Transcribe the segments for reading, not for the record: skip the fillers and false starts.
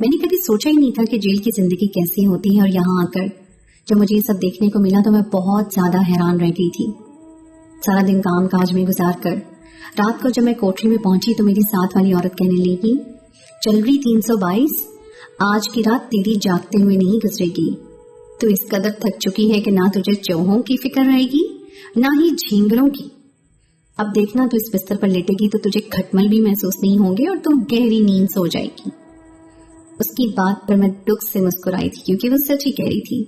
میں نے کبھی سوچا ہی نہیں تھا کہ جیل کی زندگی کیسی ہوتی ہے، اور یہاں آ کر جب مجھے یہ سب دیکھنے کو ملا تو میں بہت زیادہ حیران رہ گئی تھی۔ سارا دن کام کاج میں گزار کر رات کو جب میں کوٹری میں پہنچی تو میری ساتھ والی عورت کہنے لگی، چل رہی 322، آج کی رات تیری جاگتے ہوئے نہیں گزرے گی۔ تو اس قدر تھک چکی ہے کہ نہ تجھے چوہوں کی فکر رہے گی نہ ہی جھینگروں کی۔ اب دیکھنا تو اس بستر پر لیٹے گی تو تجھے کھٹمل بھی محسوس نہیں ہوں گے اور تم گہری نیند سو جائے گی۔ اس کی بات پر میں دکھ سے مسکرائی تھی کیونکہ وہ سچ ہی کہہ رہی تھی۔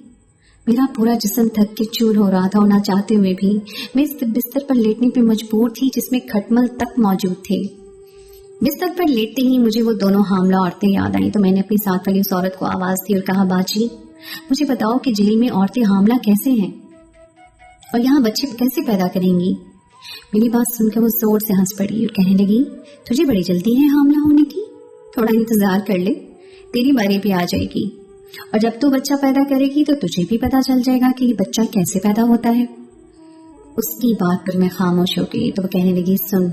میرا پورا جسم تھک کے چور ہو رہا تھا اور نہ چاہتے ہوئے بھی میں اس بستر پر لیٹنے پہ مجبور تھی جس میں کھٹمل تک موجود تھے۔ بستر پر لیٹتے ہی مجھے وہ دونوں حاملہ عورتیں یاد آئیں تو میں نے اپنی ساتھ والی اس عورت کو آواز دی اور کہا، باجی مجھے بتاؤ کہ جیل میں عورتیں حاملہ کیسے ہیں اور یہاں بچے کیسے پیدا کریں گی؟ میری بات سن کر وہ زور سے ہنس پڑی اور کہنے لگی، تجھے بڑی جلدی ہے حاملہ ہونے کی، تھوڑا انتظار کر لے، تیری باری بھی آ جائے گی، اور جب تو بچہ پیدا کرے گی تو تجھے بھی پتا چل جائے گا کہ یہ بچہ کیسے پیدا ہوتا ہے۔ اس کی بات پر میں خاموش ہو گئی تو وہ کہنے لگی، سن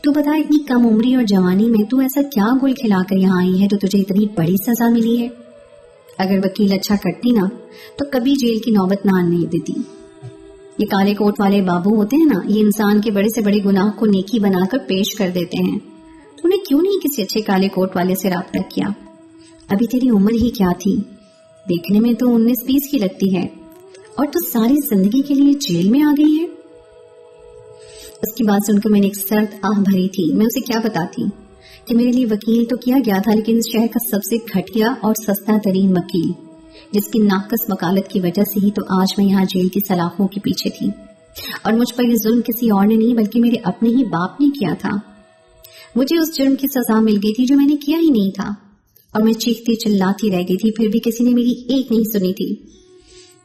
تو بتا، اتنی کم عمری اور جوانی میں تو ایسا کیا گل کھلا کر یہاں آئی ہے تو تجھے اتنی بڑی سزا ملی ہے؟ اگر وکیل اچھا کرتی نا تو کبھی جیل کی نوبت نہ آنے دیتی۔ یہ کالے کوٹ والے بابو ہوتے ہیں نا، یہ انسان کے بڑے سے بڑے گناہ کو نیکی بنا کر پیش کر دیتے ہیں۔ تو نے کیوں نہیں کسی اچھے کالے کوٹ والے سے رابطہ کیا؟ ابھی تیری عمر ہی کیا تھی؟ دیکھنے میں تو 19-20 کی لگتی ہے، اور تو ساری زندگی کے لیے جیل میں آ گئی ہے۔ اس کی بات سن کر میں نے ایک سرد آہ بھری تھی۔ میں اسے کیا بتاتی کہ میرے لیے وکیل تو کیا گیا تھا، لیکن اس شہر کا سب سے گھٹیا اور سستا ترین وکیل، جس کی ناقص وکالت کی وجہ سے ہی تو آج میں یہاں جیل کی سلاخوں کے پیچھے تھی، اور مجھ پر یہ ظلم کسی اور نے نہیں بلکہ میرے اپنے ہی باپ نے کیا تھا۔ مجھے اس جرم کی سزا مل گئی تھی جو میں نے کیا ہی نہیں تھا، اور میں چیختی چلاتی رہ گئی تھی، پھر بھی کسی نے میری ایک نہیں سنی تھی۔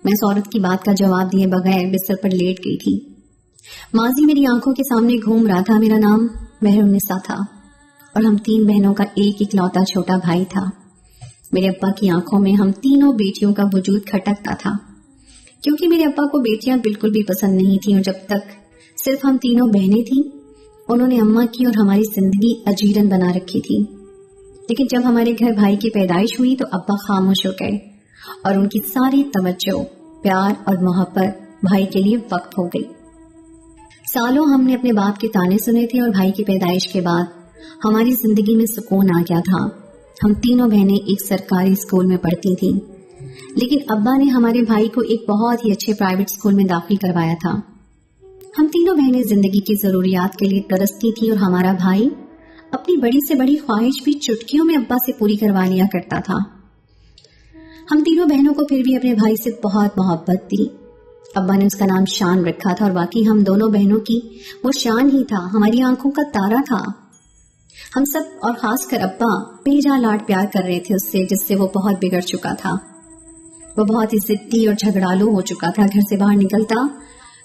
میں اس عورت کی بات کا جواب دیے بغیر بستر پر لیٹ گئی تھی۔ ماضی میری آنکھوں کے سامنے گھوم رہا تھا۔ میرا نام مہرالنساء تھا اور ہم 3 بہنوں کا ایک اکلوتا چھوٹا بھائی تھا۔ میرے ابا کی آنکھوں میں ہم تینوں بیٹیوں کا وجود کھٹکتا تھا، کیونکہ میرے ابا کو بیٹیاں بالکل بھی پسند نہیں تھیں، اور جب تک صرف ہم تینوں بہنیں تھیں انہوں نے اماں کی اور ہماری زندگی اجیرن بنا رکھی تھی۔ لیکن جب ہمارے گھر بھائی کی پیدائش ہوئی تو ابا خاموش ہو گئے اور ان کی ساری توجہ، پیار اور محبت بھائی کے لیے وقف ہو گئی۔ سالوں ہم نے اپنے باپ کے تانے سنے تھے، اور بھائی کی پیدائش کے بعد ہماری زندگی میں سکون آ گیا تھا۔ ہم تینوں بہنیں ایک سرکاری اسکول میں پڑھتی تھیں، لیکن ابا نے ہمارے بھائی کو ایک بہت ہی اچھے پرائیویٹ اسکول میں داخل کروایا تھا۔ ہم تینوں بہنیں زندگی کی ضروریات کے لیے ترستی تھیں، اور ہمارا بھائی اپنی بڑی سے بڑی خواہش بھی چٹکیوں میں ابا سے پوری کروا لیا کرتا تھا۔ ہم تینوں بہنوں کو پھر بھی اپنے بھائی سے بہت محبت تھی۔ ابا نے اس کا نام شان رکھا تھا، اور باقی ہم دونوں بہنوں کی وہ شان ہی تھا، ہماری آنکھوں کا تارا تھا۔ ہم سب اور خاص کر ابا بے جا لاڈ پیار کر رہے تھے اس سے، جس سے وہ بہت بگڑ چکا تھا۔ وہ بہت ہی ضدی اور جھگڑالو ہو چکا تھا۔ گھر سے باہر نکلتا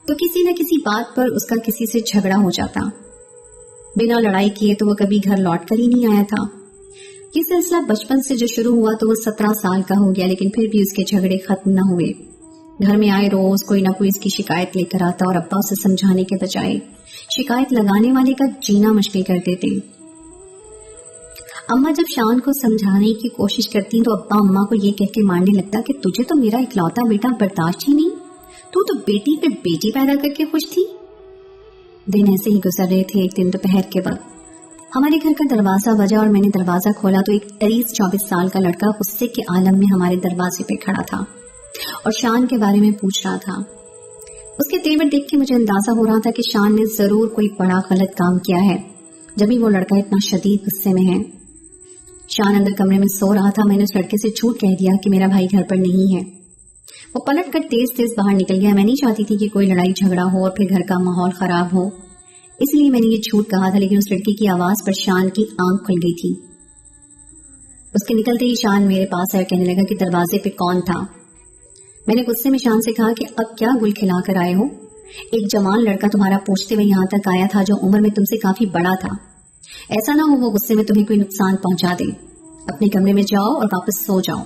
تو کسی نہ کسی بات پر اس کا کسی سے جھگڑا ہو جاتا، بنا لڑائی کیے تو وہ کبھی گھر لوٹ کر ہی نہیں آیا تھا۔ یہ سلسلہ بچپن سے جو شروع ہوا تو وہ 17 سال کا ہو گیا، لیکن پھر بھی اس کے جھگڑے ختم نہ ہوئے۔ گھر میں آئے روز کوئی نہ کوئی اس کی شکایت لے کر آتا، اور ابا اسے سمجھانے کے بجائے شکایت لگانے والے کا جینا مشکل کر دیتے۔ اماں جب شان کو سمجھانے کی کوشش کرتی تو ابا اماں کو یہ کہہ کے مارنے لگتا کہ تجھے تو میرا اکلوتا بیٹا برداشت ہی نہیں، تو بیٹی پہ بیٹی پیدا کر کے خوش تھی۔ دن ایسے ہی گزر رہے تھے۔ ایک دن دوپہر کے وقت ہمارے گھر کا دروازہ بجا اور میں نے دروازہ کھولا تو ایک 23-24 سال کا لڑکا غصے کے عالم میں ہمارے دروازے پہ کھڑا تھا اور شان کے بارے میں پوچھ رہا تھا۔ اس کے تیور دیکھ کے مجھے اندازہ ہو رہا تھا کہ شان نے ضرور کوئی بڑا غلط کام کیا ہے، جبھی وہ لڑکا اتنا شدید غصے میں ہے۔ شان اندر کمرے میں سو رہا تھا۔ میں نے اس لڑکے سے جھوٹ کہہ دیا کہ میرا بھائی گھر پر نہیں ہے۔ وہ پلٹ کر تیز تیز باہر نکل گیا۔ میں نہیں چاہتی تھی کہ کوئی لڑائی جھگڑا ہو اور پھر گھر کا ماحول خراب ہو، اس لیے میں نے یہ جھوٹ کہا تھا، لیکن اس لڑکی کی آواز پر شان کی آنکھ کھل گئی تھی۔ اس کے نکلتے ہی شان میرے پاس آیا، کہنے لگا کہ دروازے پہ کون تھا۔ میں نے غصے میں شان سے کہا کہ اب کیا گل کھلا کر آئے ہو؟ ایک جوان لڑکا تمہارا پوچھتے ہوئے یہاں تک آیا تھا جو عمر میں تم سے کافی بڑا تھا۔ ایسا نہ ہو وہ غصے میں تمہیں کوئی نقصان پہنچا دے۔ اپنے کمرے میں جاؤ اور واپس سو جاؤ۔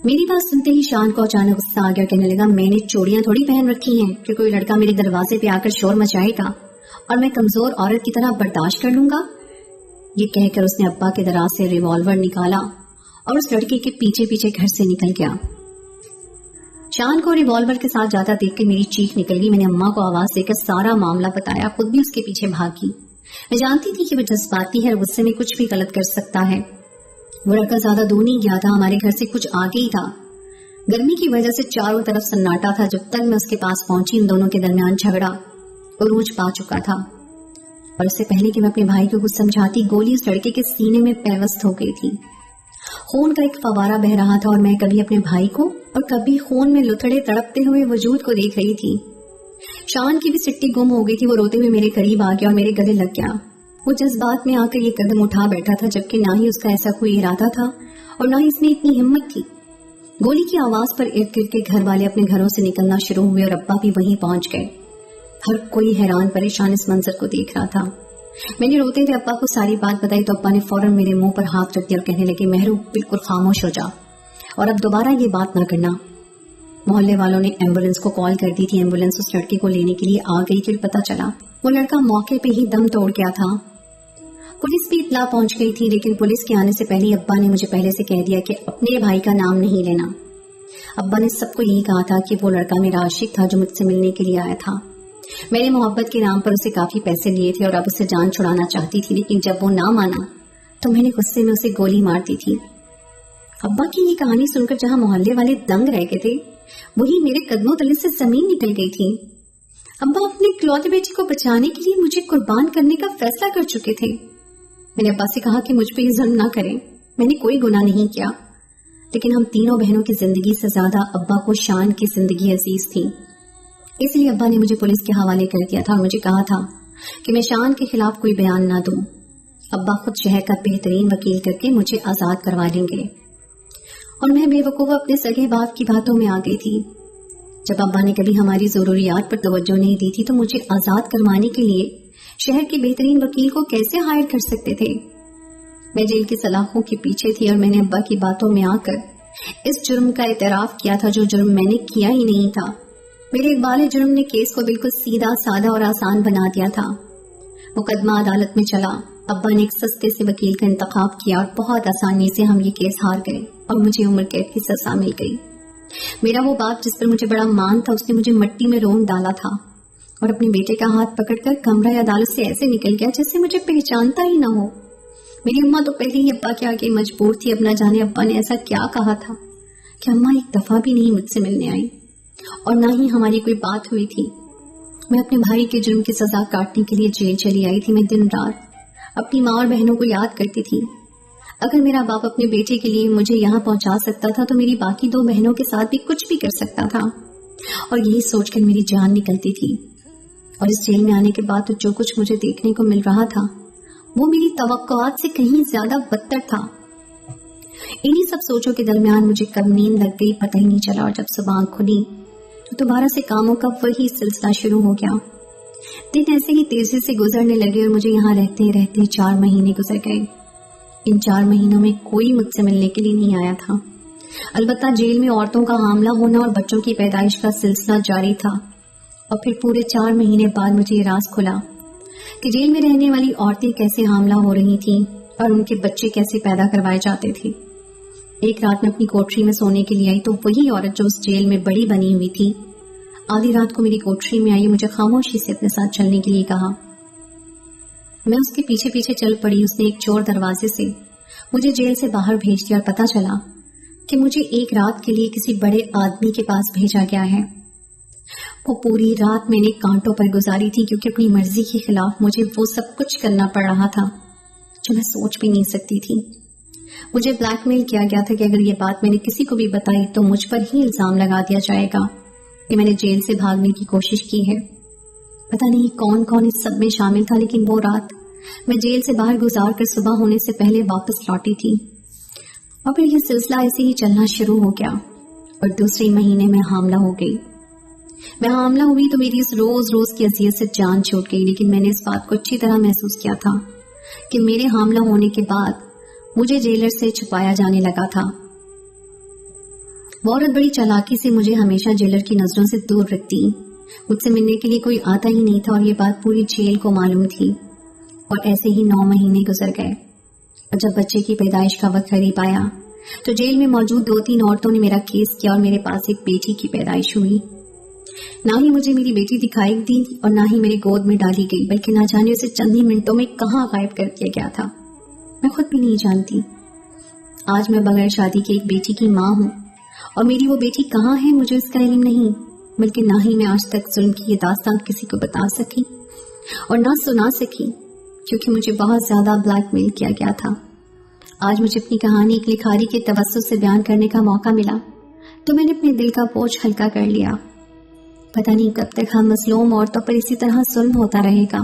میری بات سنتے ہی شان کو اچانک غصہ آ گیا، کہنے لگا میں نے چوڑیاں تھوڑی پہن رکھی ہیں کہ کوئی لڑکا میرے دروازے پہ آ کر شور مچائے گا اور میں کمزور عورت کی طرح برداشت کر لوں گا۔ یہ کہہ کر اس نے ابا کے دراز سے ریوالور نکالا اور اس لڑکے کے پیچھے پیچھے گھر سے نکل گیا۔ شان کو ریوالور کے ساتھ جاتا دیکھ کے میری چیخ نکل گئی۔ میں نے اماں کو آواز دے کر سارا معاملہ بتایا، خود بھی اس کے پیچھے بھاگی۔ میں جانتی تھی کہ وہ جذباتی ہے اور غصے میں کچھ بھی غلط کر سکتا ہے۔ وہ لڑکا زیادہ دور نہیں گیا تھا، ہمارے گھر سے کچھ آگے ہی تھا۔ گرمی کی وجہ سے چاروں طرف سناٹا تھا۔ جب تک میں اس کے پاس پہنچی ان دونوں کے درمیان جھگڑا عروج پا چکا تھا، اور اس سے پہلے کہ میں اپنے بھائی کو کچھ سمجھاتی، گولی اس لڑکے کے سینے میں پیوست ہو گئی تھی۔ خون کا ایک فوارہ بہ رہا تھا اور میں کبھی اپنے بھائی کو اور کبھی خون میں لتڑے تڑپتے ہوئے وجود کو دیکھ رہی تھی۔ شان کی بھی سٹی گم ہو گئی تھی۔ وہ روتے ہوئے میرے قریب آ گیا اور میرے گلے لگ گیا۔ وہ جذبات میں آ کر یہ قدم اٹھا بیٹھا تھا، جبکہ نہ ہی اس کا ایسا کوئی ارادہ تھا اور نہ ہی اس میں اتنی ہمت تھی۔ گولی کی آواز پر ارد گرد کے گھر والے اپنے گھروں سے نکلنا شروع ہوئے اور ابا بھی وہیں پہنچ گئے۔ ہر کوئی حیران پریشان اس منظر کو دیکھ رہا تھا۔ میں نے روتے ہوئے ابا کو ساری بات بتائی تو ابا نے فوراً میرے منہ پر ہاتھ رکھ دیا اور کہنے لگے، مہرو بالکل خاموش ہو جا اور اب دوبارہ یہ بات نہ کرنا۔ محلے والوں نے ایمبولینس کو کال کر دی تھی۔ ایمبولینس اس لڑکے کو لینے کے لیے آ گئی تھی اور پتہ چلا وہ لڑکا موقع پہ ہی دم توڑ گیا تھا۔ پولیس بھی اطلاع پہنچ گئی تھی، لیکن پولیس کے آنے سے پہلے ابا نے مجھے پہلے سے کہہ دیا کہ اپنے بھائی کا نام نہیں لینا۔ ابا نے سب کو یہی کہا تھا کہ وہ لڑکا میرا عاشق تھا جو مجھ سے ملنے کے لیے آیا تھا۔ میں نے محبت کے نام پر اسے کافی پیسے لیے تھے اور اب اسے جان چھڑانا چاہتی تھی، لیکن جب وہ نہ مانا تو میں نے غصے میں اسے گولی مار دی تھی۔ ابا کی یہ کہانی سن کر جہاں محلے والے دنگ رہ گئے تھے، وہی میرے قدموں تلے سے زمین نکل گئی تھی۔ ابا اپنے اکلوتے بیٹے کو بچانے کے لیے مجھے قربان کرنے کا فیصلہ کر چکے تھے۔ میں نے ابا سے کہا کہ مجھ پہ یہ ظلم نہ کریں، میں نے کوئی گناہ نہیں کیا، لیکن ہم تینوں بہنوں کی زندگی سے زیادہ ابا کو شان کی زندگی عزیز تھی، اس لیے ابا نے مجھے پولیس کے حوالے کر دیا تھا اور مجھے کہا تھا کہ میں شان کے خلاف کوئی بیان نہ دوں۔ ابا خود شہر کا بہترین وکیل کر کے مجھے آزاد کروا لیں گے، اور میں بے وقوف اپنے سگے باپ کی باتوں میں آ گئی تھی۔ جب ابا نے کبھی ہماری ضروریات پر توجہ نہیں دی تھی تو مجھے آزاد کروانے کے لیے شہر کے بہترین وکیل کو کیسے ہائر کر سکتے تھے؟ میں جیل کی سلاخوں کے پیچھے تھی اور میں نے ابا کی باتوں میں آ کر اس جرم کا اعتراف کیا تھا جو جرم میں نے کیا ہی نہیں تھا۔ میرے اقبال جرم نے کیس کو بالکل سیدھا سادہ اور آسان بنا دیا تھا۔ مقدمہ عدالت میں چلا، ابا نے ایک سستے سے وکیل کا انتخاب کیا اور بہت آسانی سے ہم یہ کیس ہار گئے اور مجھے عمر قید کی سزا مل گئی۔ میرا وہ باپ جس پر مجھے بڑا مان تھا، اس نے مجھے مٹی میں رون ڈالا تھا اور اپنے بیٹے کا ہاتھ پکڑ کر کمرہ عدالت سے ایسے نکل گیا جیسے مجھے پہچانتا ہی نہ ہو۔ میری اماں تو پہلے ہی ابا کے آگے مجبور تھی۔ اب نہ جانے ابا نے ایسا کیا کہا تھا کہ اماں ایک دفعہ بھی نہیں مجھ سے ملنے آئی اور نہ ہی ہماری کوئی بات ہوئی تھی۔ میں اپنے بھائی کے جرم کی سزا کاٹنے کے لیے جیل چلی آئی تھی۔ میں دن رات اپنی ماں اور بہنوں کو یاد کرتی تھی۔ اگر میرا باپ اپنے بیٹے کے لیے مجھے یہاں پہنچا سکتا تھا تو میری باقی دو بہنوں کے ساتھ بھی کچھ بھی کر سکتا تھا، اور یہی سوچ کر میری جان نکلتی تھی۔ اور اس جیل میں آنے کے بعد تو جو کچھ مجھے دیکھنے کو مل رہا تھا وہ میری توقعات سے کہیں زیادہ بدتر تھا۔ انہی سب سوچوں کے درمیان مجھے کب نیند لگ گئی پتہ ہی نہیں چلا، اور جب صبح آنکھ کھلی تو دوبارہ سے کاموں کا وہی سلسلہ شروع ہو گیا۔ دن ایسے ہی تیزی سے گزرنے لگے اور مجھے یہاں رہتے رہتے 4 مہینے گزر گئے۔ ان 4 مہینوں میں کوئی مجھ سے ملنے کے لیے نہیں آیا تھا۔ البتہ جیل میں عورتوں کا حاملہ ہونا اور بچوں کی پیدائش کا سلسلہ جاری تھا، اور پھر پورے 4 مہینے بعد مجھے یہ راز کھلا کہ جیل میں رہنے والی عورتیں کیسے حاملہ ہو رہی تھیں اور ان کے بچے کیسے پیدا کروائے جاتے تھے۔ ایک رات میں اپنی کوٹری میں سونے کے لیے آئی تو وہی عورت جو اس جیل میں بڑی بنی ہوئی تھی آدھی رات کو میری کوٹری میں آئی، مجھے خاموشی سے اپنے ساتھ چلنے کے لیے کہا۔ میں اس کے پیچھے پیچھے چل پڑی۔ اس نے ایک چور دروازے سے مجھے جیل سے باہر بھیج دیا اور پتہ چلا کہ مجھے ایک رات کے لیے کسی بڑے آدمی کے پاس بھیجا گیا ہے۔ وہ پوری رات میں نے کانٹوں پر گزاری تھی، کیونکہ اپنی مرضی کے خلاف مجھے وہ سب کچھ کرنا پڑ رہا تھا جو میں سوچ بھی نہیں سکتی تھی۔ مجھے بلیک میل کیا گیا تھا کہ اگر یہ بات میں نے کسی کو بھی بتائی تو مجھ پر ہی الزام لگا دیا جائے گا کہ میں نے جیل سے بھاگنے کی کوشش کی ہے۔ پتہ نہیں کون کون اس سب میں شامل تھا، لیکن وہ رات میں جیل سے باہر گزار کر صبح ہونے سے پہلے واپس لوٹی تھی، اور پھر یہ سلسلہ ایسے ہی چلنا شروع ہو گیا اور دوسرے مہینے میں حاملہ ہو گئی۔ میں حاملہ ہوئی تو میری اس روز روز کی اذیت سے جان چھوٹ گئی، لیکن میں نے اس بات کو اچھی طرح محسوس کیا تھا کہ میرے حاملہ ہونے کے بعد مجھے جیلر سے چھپایا جانے لگا تھا۔ وہ عورت بڑی چالاکی سے مجھے ہمیشہ جیلر کی نظروں سے دور رکھتی۔ مجھ سے ملنے کے لیے کوئی آتا ہی نہیں تھا، اور یہ بات پوری جیل کو معلوم تھی، اور ایسے ہی 9 مہینے گزر گئے۔ اور جب بچے کی پیدائش کا وقت قریب آیا تو جیل میں موجود 2-3 عورتوں نے میرا کیس کیا اور میرے پاس ایک بیٹی کی پیدائش ہوئی. نہ ہی مجھے میری بیٹی دکھائی دی اور نہ ہی میری گود میں ڈالی گئی، بلکہ نہ جانے اسے چند ہی منٹوں میں کہاں غائب کر دیا گیا تھا. میں خود بھی نہیں جانتی. آج میں بغیر شادی کے ایک بیٹی کی ماں ہوں، اور میری وہ بیٹی کہاں ہے مجھے اس کا علم نہیں، بلکہ نہ ہی میں آج تک ظلم کی یہ داستان کسی کو بتا سکی اور نہ سنا سکی، کیونکہ مجھے بہت زیادہ بلیک میل کیا گیا تھا. آج مجھے اپنی کہانی ایک لکھاری کے توسط سے بیان کرنے کا موقع ملا تو میں نے اپنے دل کا بوجھ ہلکا کر لیا. پتہ نہیں کب تک ہم مظلوم عورتوں پر اسی طرح ظلم ہوتا رہے گا.